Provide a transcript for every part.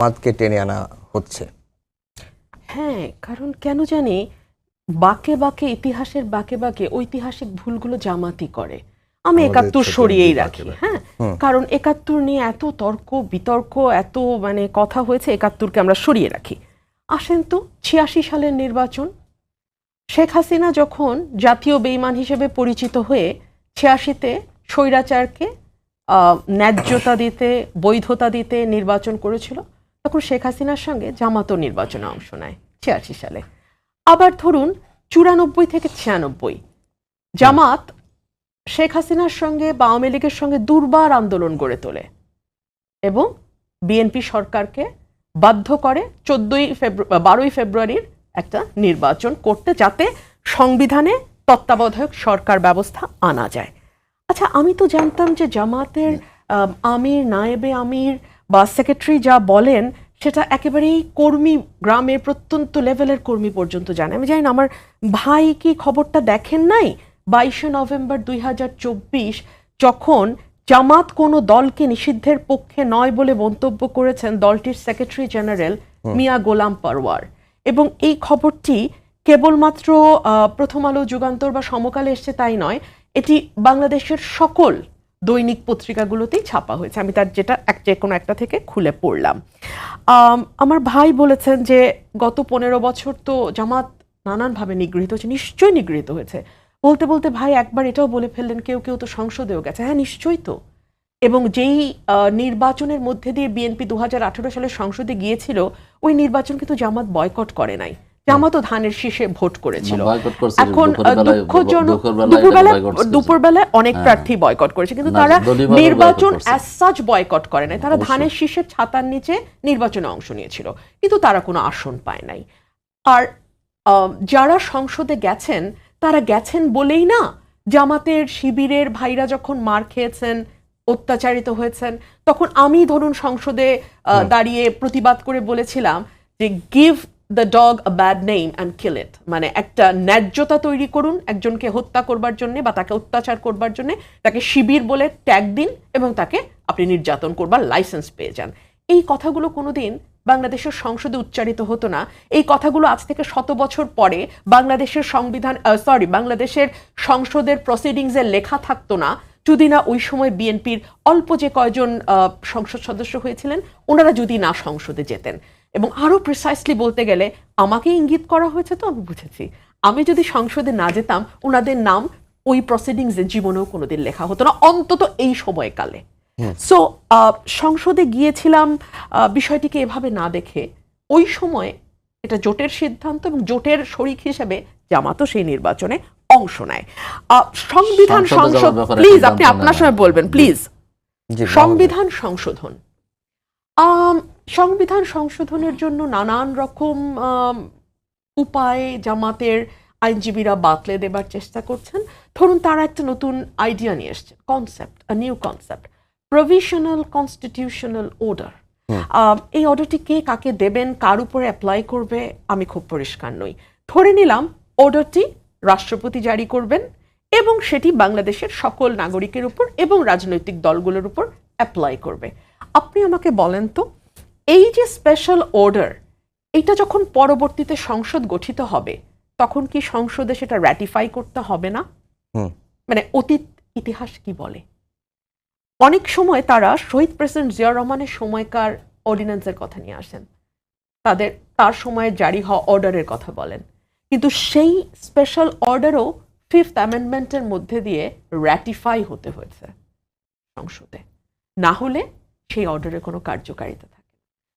জামাতকে টেনে আনা হচ্ছে। হ্যাঁ, কারণ কেন জানি বাঁকে বাঁকে ইতিহাসের বাঁকে বাঁকে ঐতিহাসিক ভুলগুলো জামাতই করে। আমি ৭১ সরিয়েই রাখি। হ্যাঁ, কারণ ৭১ নিয়ে এত তর্ক বিতর্ক, এত মানে কথা হয়েছে, ৭১কে আমরা সরিয়ে রাখি। আসেন তো ৮৬ সালের নির্বাচন, শেখ হাসিনা যখন জাতীয় বেঈমান হিসেবে পরিচিত হয়ে ৮৬-তে স্বৈরাচারকে ন্যায্যতা দিতে, বৈধতা দিতে নির্বাচন করেছিল, তখন শেখ হাসিনার সঙ্গে জামাতও নির্বাচনে অংশ নেয় ৮৬ সালে। আবার ধরুন ৯৪ থেকে ৯৬ জামাত শেখ হাসিনার সঙ্গে বা আওয়ামী লীগের সঙ্গে দুর্বার আন্দোলন গড়ে তোলে এবং বিএনপি সরকারকে বাধ্য করে ১২ই ফেব্রুয়ারির একটা নির্বাচন করতে, যাতে সংবিধানে তত্ত্বাবধায়ক সরকার ব্যবস্থা আনা যায়। আচ্ছা, আমি তো জানতাম যে জামাতের আমির, নায়েবে আমির বা সেক্রেটারি যা বলেন সেটা একেবারেই কর্মী, গ্রামের প্রত্যন্ত লেভেলের কর্মী পর্যন্ত জানে। আমি জানি না, আমার ভাই কি খবরটা দেখেন নাই? ২২শে নভেম্বর ২০২৪ যখন জামাত কোনো দলকে নিষিদ্ধের পক্ষে নয় বলে মন্তব্য করেছেন দলটির সেক্রেটারি জেনারেল মিয়া গোলাম পরওয়ার, এবং এই খবরটি কেবলমাত্র প্রথম আলো, যুগান্তর বা সমকালে এসছে তাই নয়, এটি বাংলাদেশের সকল দৈনিক পত্রিকাগুলোতেই ছাপা হয়েছে। আমি তার যে কোনো একটা থেকে খুলে পড়লাম। আমার ভাই বলেছেন যে গত ১৫ বছর তো জামাত নানানভাবে নিগৃহীত হয়েছে। নিশ্চয়ই নিগৃহীত হয়েছে। বলতে বলতে ভাই একবার এটাও বলে ফেললেন, কেউ কেউ তো সংসদেও গেছে। হ্যাঁ, নিশ্চয়ই তো। এবং যেই নির্বাচনের মধ্যে দিয়ে বিএনপি ২০১৮ সালে সংসদে গিয়েছিল, ওই নির্বাচন কিন্তু জামাত বয়কট করে নাই। জামাতও ধানের শীষে ভোট করেছিল। এখন দুঃখজনক, দুপুরবেলায় অনেক প্রার্থী বয়কট করেছে, কিন্তু তারা নির্বাচন অ্যাজ সাচ বয়কট করে নাই। তারা ধানের শীষের ছাতার নিচে নির্বাচনে অংশ নিয়েছিল, কিন্তু তারা কোনো আসন পায় নাই। আর যারা সংসদে গেছেন, তারা গেছেন বলেই না, জামাতের শিবিরের ভাইরা যখন মার খেয়েছেন, অত্যাচারিত হয়েছেন, তখন আমি ধরুন সংসদে দাঁড়িয়ে প্রতিবাদ করে বলেছিলাম যে give the dog a bad name and kill it, মানে একটা ন্যায্যতা তৈরি করুন একজনকে হত্যা করবার জন্য বা তাকে অত্যাচার করবার জন্য, তাকে শিবির বলে ট্যাগ দিন এবং তাকে আপনি নির্যাতন করবার লাইসেন্স পেয়ে যান। এই কথাগুলো কোনোদিন বাংলাদেশের সংসদে উচ্চারিত হতো না। এই কথাগুলো আজ থেকে ১০০ বছর পরে বাংলাদেশের বাংলাদেশের সংসদের প্রসিডিংসে লেখা থাকতো না, যদি না ওই সময় বিএনপির অল্প যে কয়জন সংসদ সদস্য হয়েছিলেন, ওনারা যদি না সংসদে যেতেন। এবং আরো প্রিসাইসলি বলতে গেলে আমাকে ইঙ্গিত করা হয়েছে, তো আমি বুঝেছি, আমি যদি সংসদে না যেতাম, ওনাদের নাম ওই প্রসিডিংসে জীবনেও কোনোদিন লেখা হতো না, অন্তত এই সময়কালে। সো সংসদে গিয়েছিলাম বিষয়টিকে এভাবে না দেখে। ওই সময় এটা জোটের সিদ্ধান্ত এবং জোটের শরিক হিসেবে জামাতও সেই নির্বাচনে অংশ নেয়। সংবিধান সংশোধন, প্লিজ আপনি আপনার সময় বলবেন প্লিজ। সংবিধান সংশোধন, সংবিধান সংশোধনের জন্য নানান রকম উপায়ে জামাতের আইনজীবীরা বাতলে দেবার চেষ্টা করছেন। ধরুন তারা একটা নতুন আইডিয়া নিয়ে এসছে, concept, new concept, provisional constitutional order. এই অর্ডারটি কে কাকে দেবেন, কার উপরে অ্যাপ্লাই করবে, আমি খুব পরিষ্কার নই। ধরে নিলাম অর্ডারটি রাষ্ট্রপতি জারি করবেন এবং সেটি বাংলাদেশের সকল নাগরিকের উপর এবং রাজনৈতিক দলগুলোর উপর অ্যাপ্লাই করবে। আপনি আমাকে বলেন তো, এই যে স্পেশাল অর্ডার, এটা যখন পরবর্তীতে সংসদ গঠিত হবে, তখন কি সংসদে সেটা র্যাটিফাই করতে হবে না? মানে অতীত ইতিহাস কি বলে? অনেক সময় তারা শহীদ প্রেসিডেন্ট জিয়াউর রহমানের সময়কার অর্ডিন্যান্সের কথা নিয়ে আসেন, তার সময়ে জারি হওয়া অর্ডারের কথা বলেন, কিন্তু সেই স্পেশাল অর্ডারও 5th অ্যামেন্ডমেন্টের মধ্যে দিয়ে র্যাটিফাই হতে হয়েছে সংসদে, না হলে সেই অর্ডারের কোনো কার্যকারিতা থাকে।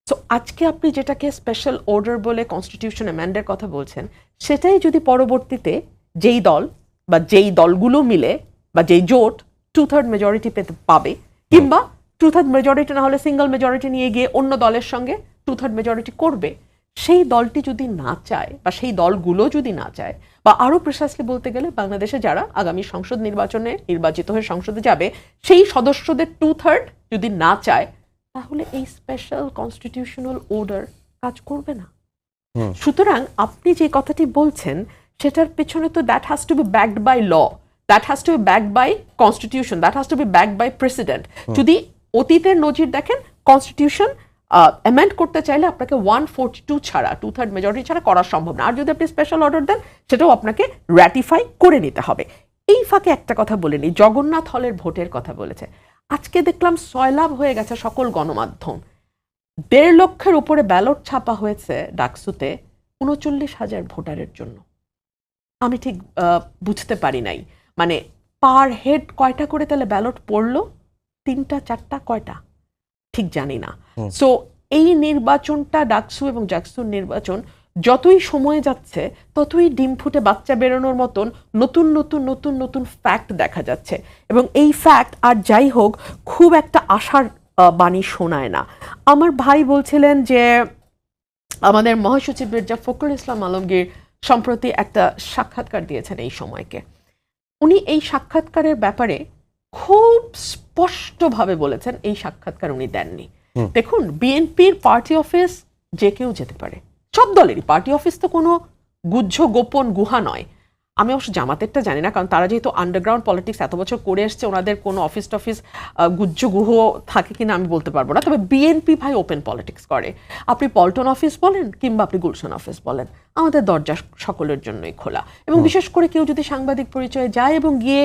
সো আজকে আপনি যেটাকে স্পেশাল অর্ডার বলে কনস্টিটিউশন অ্যামেন্ডের কথা বলছেন, সেটাই যদি পরবর্তীতে যেই দল বা যেই দলগুলো মিলে বা যেই জোট 2/3 মেজরিটি পাবে, কিংবা 2/3 মেজরিটি না হলে সিঙ্গল মেজরিটি নিয়ে গিয়ে অন্য দলের সঙ্গে 2/3 মেজরিটি করবে, সেই দলটি যদি না চায় বা সেই দলগুলো যদি না চায়, বা আরো প্রিসাইসলি বলতে গেলে বাংলাদেশে যারা আগামী সংসদ নির্বাচনে নির্বাচিত হয়ে সংসদে যাবে, সেই সদস্যদের 2/3 যদি না চায়, তাহলে এই স্পেশাল কনস্টিটিউশনাল অর্ডার কাজ করবে না। সুতরাং আপনি যে কথাটি বলছেন, সেটার পেছনে তো that has to be backed by law, that has to be backed by constitution, that has to be backed by president. যদি অতীতের নজির দেখেন, কনস্টিটিউশন অ্যামেন্ড করতে চাইলে আপনাকে 142 ছাড়া 2/3 মেজরিটি ছাড়া করা সম্ভব না। আর যদি আপনি স্পেশাল অর্ডার দেন সেটাও আপনাকে র্যাটিফাই করে নিতে হবে। এই ফাঁকে একটা কথা বলেনি, জগন্নাথ হলের ভোটের কথা বলেছে। আজকে দেখলাম সয়লাভ হয়ে গেছে সকল গণমাধ্যম। 1.5 লক্ষের উপরে ব্যালট ছাপা হয়েছে ডাকসুতে 39,000 ভোটারের জন্য। আমি ঠিক বুঝতে পারি নাই, মানে পার হেড কয়টা করে তাহলে ব্যালট পড়লো? 3টা 4টা কয়টা ঠিক জানি না। সো এই নির্বাচনটা, ডাকসু এবং জাকসুর নির্বাচন যতই সময় যাচ্ছে ততই ডিম ফুটে বাচ্চা বেরোনোর মতন নতুন নতুন নতুন নতুন ফ্যাক্ট দেখা যাচ্ছে, এবং এই ফ্যাক্ট আর যাই হোক খুব একটা আশার বাণী শোনায় না। আমার ভাই বলছিলেন যে আমাদের মহাসচিব মির্জা ফখরুল ইসলাম আলমগীর সম্প্রতি একটা সাক্ষাৎকার দিয়েছেন এই সময়কে। উনি এই সাক্ষাৎকারের ব্যাপারে খুব স্পষ্টভাবে বলেছেন এই সাক্ষাৎকার উনি দেননি। দেখুন, বিএনপির পার্টি অফিস যে কেউ যেতে পারে, সব দলেরই পার্টি অফিস তো কোনো গুহ্য গোপন গুহা নয়। আমি অবশ্য জামাতেরটা জানি না, কারণ তারা যেহেতু আন্ডারগ্রাউন্ড পলিটিক্স এত বছর করে এসছে, ওনাদের কোনো অফিস টফিস গুহ্য গুহ থাকে কিনা আমি বলতে পারবো না। তবে বিএনপি ভাই ওপেন পলিটিক্স করে। আপনি পল্টন অফিস বলেন কিংবা আপনি গুলশান অফিস বলেন, আমাদের দরজা সকলের জন্যই খোলা। এবং বিশেষ করে কেউ যদি সাংবাদিক পরিচয়ে যায় এবং গিয়ে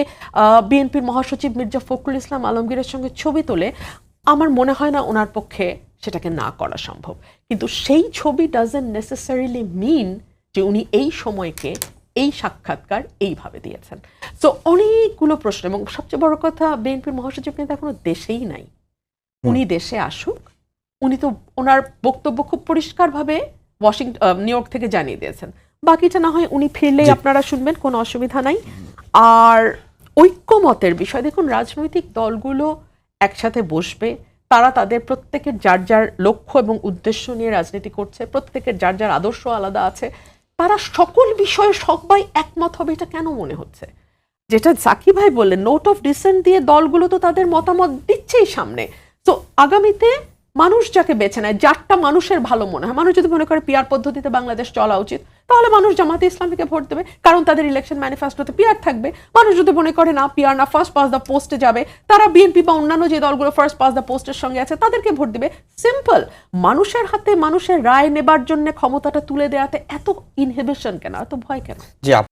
বিএনপির মহাসচিব মির্জা ফখরুল ইসলাম আলমগীরের সঙ্গে ছবি তোলে, আমার মনে হয় না ওনার পক্ষে সেটাকে না করা সম্ভব। কিন্তু সেই ছবি ডাজন্ট নেসেসারিলি মিন যে উনি এই সময়কে এই সাক্ষাৎকার এইভাবে দিয়েছেন। তো অনেকগুলো প্রশ্ন, এবং সবচেয়ে বড় কথা বিএনপির মহাসচিব কিন্তু এখনো দেশেই নাই। উনি দেশে আসুক, উনি তো ওনার বক্তব্য খুব পরিষ্কারভাবে নিউ ইয়র্ক থেকে জানিয়ে দিয়েছেন। বাকিটা না হয় উনি ফিরলেই আপনারা শুনবেন, কোনো অসুবিধা নাই। আর ঐক্যমতের বিষয়, দেখুন রাজনৈতিক দলগুলো একসাথে বসবে, তারা তাদের প্রত্যেকের যার যার লক্ষ্য এবং উদ্দেশ্য নিয়ে রাজনীতি করছে, প্রত্যেকের যার যার আদর্শ আলাদা আছে, তারা সকল বিষয়ে সবাই একমত হবে, এটা কেন মনে হচ্ছে? যেটা সাকিব ভাই বললেন, নোট অফ ডিসেন্ট দিয়ে দলগুলো তো তাদের মতামত দিচ্ছেই সামনে। তো আগামীতে মানুষ যাকে বেছে নেয়, যারটা মানুষের ভালো মনে হয়, মানুষ যদি মনে করে পিআর পদ্ধতিতে বাংলাদেশ চলা উচিত, তাহলে মানুষ জামাতে ইসলামীকে ভোট দেবে, কারণ তাদের ইলেকশন ম্যানিফেস্টোতে পিআর থাকবে। মানুষ যদি মনে করে না পিআর না, ফার্স্ট পাস দ্য পোস্টে যাবে, তারা বিএনপি বা অন্যান্য যে দলগুলো ফার্স্ট পাস দ্য পোস্টের সঙ্গে আছে তাদেরকে ভোট দেবে। সিম্পল। মানুষের হাতে মানুষের রায় নেবার জন্য ক্ষমতাটা তুলে দেওয়াতে এত ইনহিবিশন কেন, এত ভয় কেন? জি।